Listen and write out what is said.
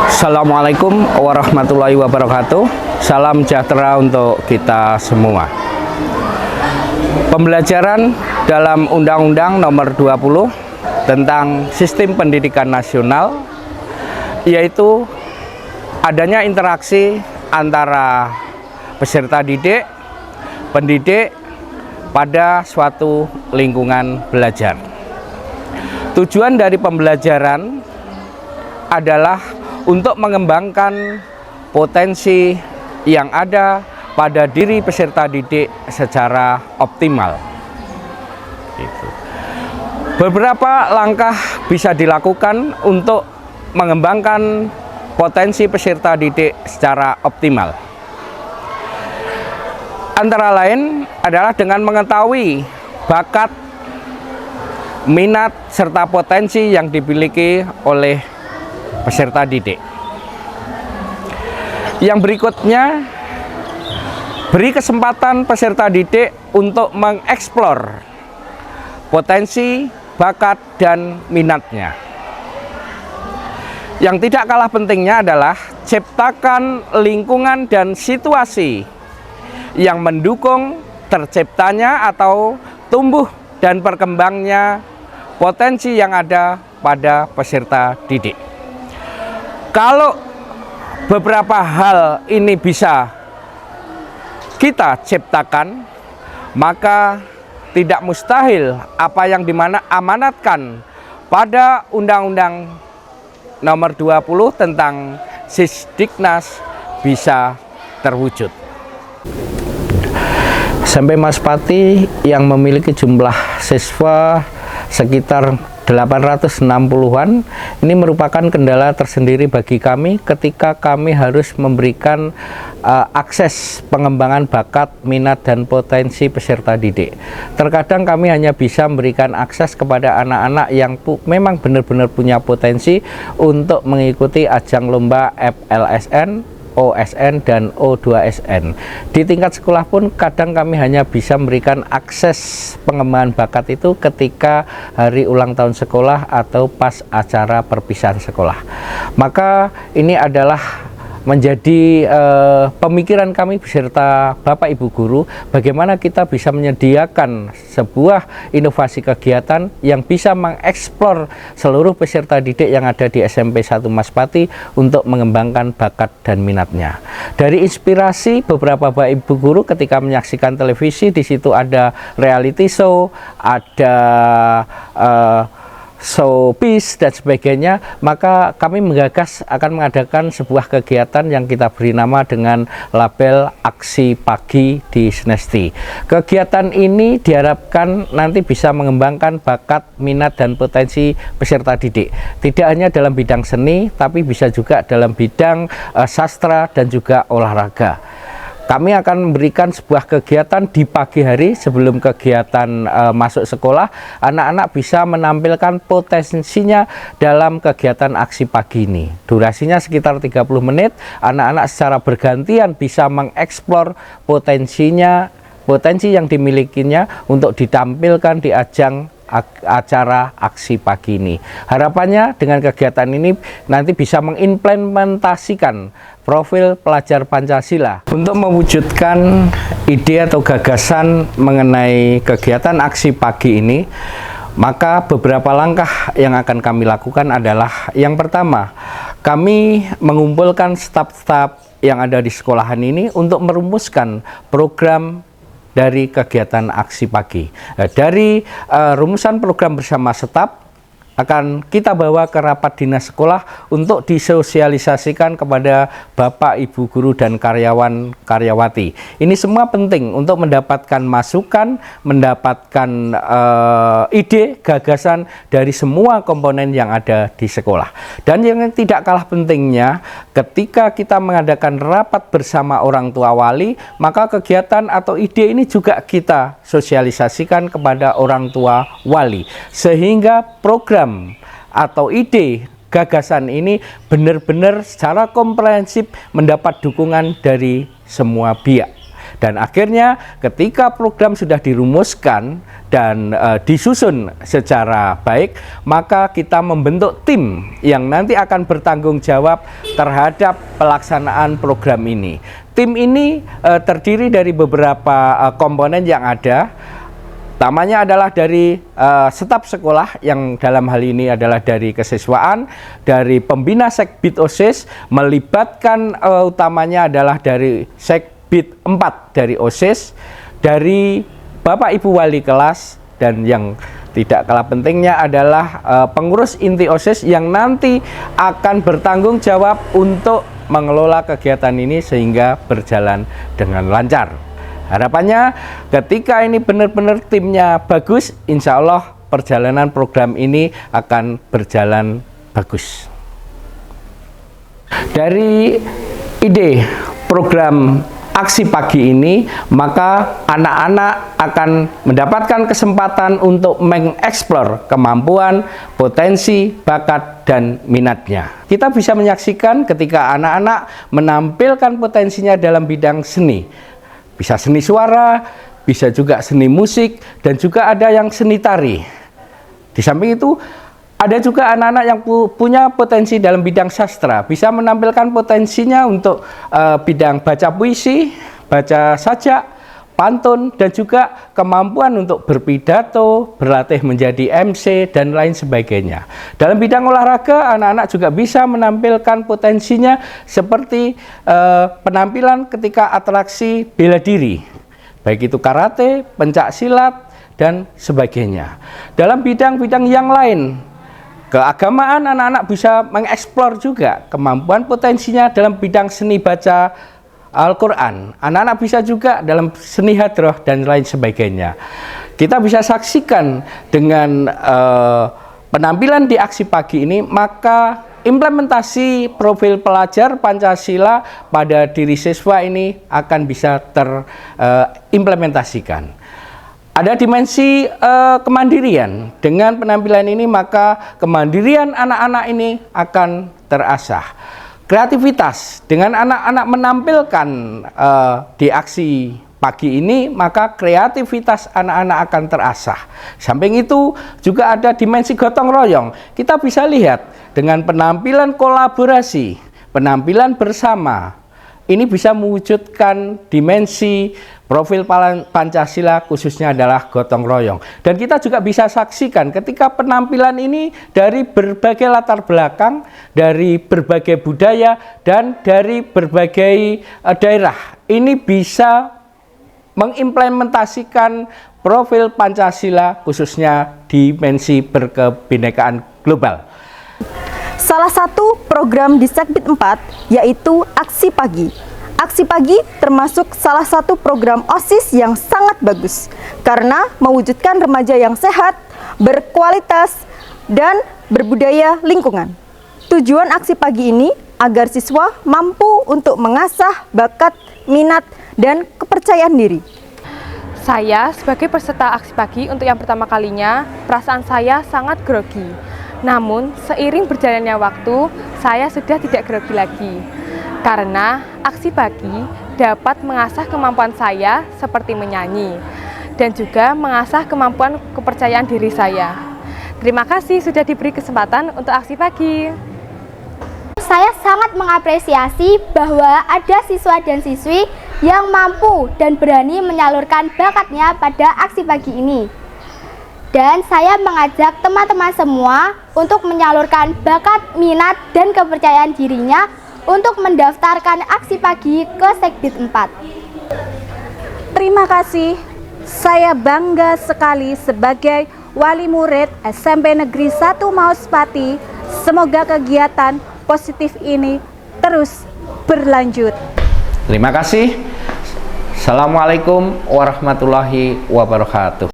Assalamualaikum warahmatullahi wabarakatuh. Salam sejahtera untuk kita semua. Pembelajaran dalam Undang-Undang Nomor 20 tentang Sistem Pendidikan Nasional, yaitu adanya interaksi antara peserta didik, pendidik pada suatu lingkungan belajar. Tujuan dari pembelajaran adalah untuk mengembangkan potensi yang ada pada diri peserta didik secara optimal. Beberapa langkah bisa dilakukan untuk mengembangkan potensi peserta didik secara optimal. Antara lain adalah dengan mengetahui bakat, minat, serta potensi yang dimiliki oleh peserta didik. Yang berikutnya, beri kesempatan peserta didik untuk mengeksplor potensi, bakat, dan minatnya. Yang tidak kalah pentingnya adalah ciptakan lingkungan dan situasi yang mendukung terciptanya atau tumbuh dan berkembangnya potensi yang ada pada peserta didik. Kalau beberapa hal ini bisa kita ciptakan, maka tidak mustahil apa yang amanatkan pada Undang-Undang Nomor 20 tentang Sisdiknas bisa terwujud. SMP Mas Pati yang memiliki jumlah siswa sekitar 860-an, ini merupakan kendala tersendiri bagi kami ketika kami harus memberikan akses pengembangan bakat, minat, dan potensi peserta didik. Terkadang kami hanya bisa memberikan akses kepada anak-anak yang memang benar-benar punya potensi untuk mengikuti ajang lomba FLSN, OSN, dan O2SN. Di tingkat sekolah pun kadang kami hanya bisa memberikan akses pengembangan bakat itu ketika hari ulang tahun sekolah atau pas acara perpisahan sekolah. Maka ini adalah menjadi pemikiran kami beserta Bapak Ibu Guru, bagaimana kita bisa menyediakan sebuah inovasi kegiatan yang bisa mengeksplor seluruh peserta didik yang ada di SMP 1 Mas Pati untuk mengembangkan bakat dan minatnya. Dari inspirasi beberapa Bapak Ibu Guru ketika menyaksikan televisi, di situ ada reality show, ada showbiz dan sebagainya, maka kami menggagas akan mengadakan sebuah kegiatan yang kita beri nama dengan label Aksi Pagi di Snesti. Kegiatan ini diharapkan nanti bisa mengembangkan bakat, minat, dan potensi peserta didik. Tidak hanya dalam bidang seni, tapi bisa juga dalam bidang sastra dan juga olahraga. Kami akan memberikan sebuah kegiatan di pagi hari sebelum kegiatan masuk sekolah. Anak-anak bisa menampilkan potensinya dalam kegiatan aksi pagi ini. Durasinya sekitar 30 menit. Anak-anak secara bergantian bisa mengeksplor potensi yang dimilikinya untuk ditampilkan di ajang acara aksi pagi ini. Harapannya dengan kegiatan ini nanti bisa mengimplementasikan profil pelajar Pancasila. Untuk mewujudkan ide atau gagasan mengenai kegiatan aksi pagi ini, maka beberapa langkah yang akan kami lakukan adalah, yang pertama, kami mengumpulkan staf-staf yang ada di sekolahan ini untuk merumuskan program dari kegiatan aksi pagi. Dari rumusan program bersama staf akan kita bawa ke rapat dinas sekolah untuk disosialisasikan kepada Bapak, Ibu Guru, dan karyawan-karyawati. Ini semua penting untuk mendapatkan masukan, mendapatkan ide, gagasan dari semua komponen yang ada di sekolah. Dan yang tidak kalah pentingnya, ketika kita mengadakan rapat bersama orang tua wali, maka kegiatan atau ide ini juga kita sosialisasikan kepada orang tua wali, sehingga program atau ide gagasan ini benar-benar secara komprehensif mendapat dukungan dari semua pihak. Dan akhirnya ketika program sudah dirumuskan dan disusun secara baik, maka kita membentuk tim yang nanti akan bertanggung jawab terhadap pelaksanaan program ini. Tim ini terdiri dari beberapa komponen yang ada. Utamanya adalah dari staf sekolah yang dalam hal ini adalah dari kesiswaan, dari pembina Sekbid OSIS, melibatkan utamanya adalah dari Sekbid 4 dari OSIS, dari Bapak Ibu Wali kelas, dan yang tidak kalah pentingnya adalah pengurus inti OSIS yang nanti akan bertanggung jawab untuk mengelola kegiatan ini sehingga berjalan dengan lancar. Harapannya ketika ini benar-benar timnya bagus, insya Allah perjalanan program ini akan berjalan bagus. Dari ide program aksi pagi ini, maka anak-anak akan mendapatkan kesempatan untuk mengeksplor kemampuan, potensi, bakat, dan minatnya. Kita bisa menyaksikan ketika anak-anak menampilkan potensinya dalam bidang seni. Bisa seni suara, bisa juga seni musik, dan juga ada yang seni tari. Di samping itu, ada juga anak-anak yang punya potensi dalam bidang sastra, bisa menampilkan potensinya untuk bidang baca puisi, baca sajak, pantun, dan juga kemampuan untuk berpidato, berlatih menjadi MC, dan lain sebagainya. Dalam bidang olahraga, anak-anak juga bisa menampilkan potensinya seperti penampilan ketika atraksi bela diri, baik itu karate, pencak silat, dan sebagainya. Dalam bidang-bidang yang lain, keagamaan, anak-anak bisa mengeksplor juga kemampuan potensinya dalam bidang seni baca Al-Quran. Anak-anak bisa juga dalam seni hadroh dan lain sebagainya. Kita bisa saksikan dengan penampilan di aksi pagi ini, maka implementasi profil pelajar Pancasila pada diri siswa ini akan bisa terimplementasikan. Ada dimensi kemandirian. Dengan penampilan ini, maka kemandirian anak-anak ini akan terasah. Kreativitas, dengan anak-anak menampilkan di aksi pagi ini, maka kreativitas anak-anak akan terasah. Samping itu juga ada dimensi gotong royong. Kita bisa lihat dengan penampilan kolaborasi, penampilan bersama, ini bisa mewujudkan dimensi profil Pancasila, khususnya adalah gotong royong. Dan kita juga bisa saksikan ketika penampilan ini dari berbagai latar belakang, dari berbagai budaya, dan dari berbagai daerah. Ini bisa mengimplementasikan profil Pancasila, khususnya dimensi berkebinekaan global. Salah satu program di Sekbid 4 yaitu Aksi Pagi. Aksi Pagi termasuk salah satu program OSIS yang sangat bagus karena mewujudkan remaja yang sehat, berkualitas, dan berbudaya lingkungan. Tujuan Aksi Pagi ini agar siswa mampu untuk mengasah bakat, minat, dan kepercayaan diri. Saya sebagai peserta Aksi Pagi untuk yang pertama kalinya, perasaan saya sangat grogi. Namun, seiring berjalannya waktu, saya sudah tidak grogi lagi. Karena Aksi Pagi dapat mengasah kemampuan saya seperti menyanyi, dan juga mengasah kemampuan kepercayaan diri saya. Terima kasih sudah diberi kesempatan untuk Aksi Pagi. Saya sangat mengapresiasi bahwa ada siswa dan siswi yang mampu dan berani menyalurkan bakatnya pada Aksi Pagi ini. Dan saya mengajak teman-teman semua untuk menyalurkan bakat, minat, dan kepercayaan dirinya untuk mendaftarkan Aksi Pagi ke Sekbid 4. Terima kasih. Saya bangga sekali sebagai wali murid SMP Negeri 1 Mauspati. Semoga kegiatan positif ini terus berlanjut. Terima kasih. Assalamualaikum warahmatullahi wabarakatuh.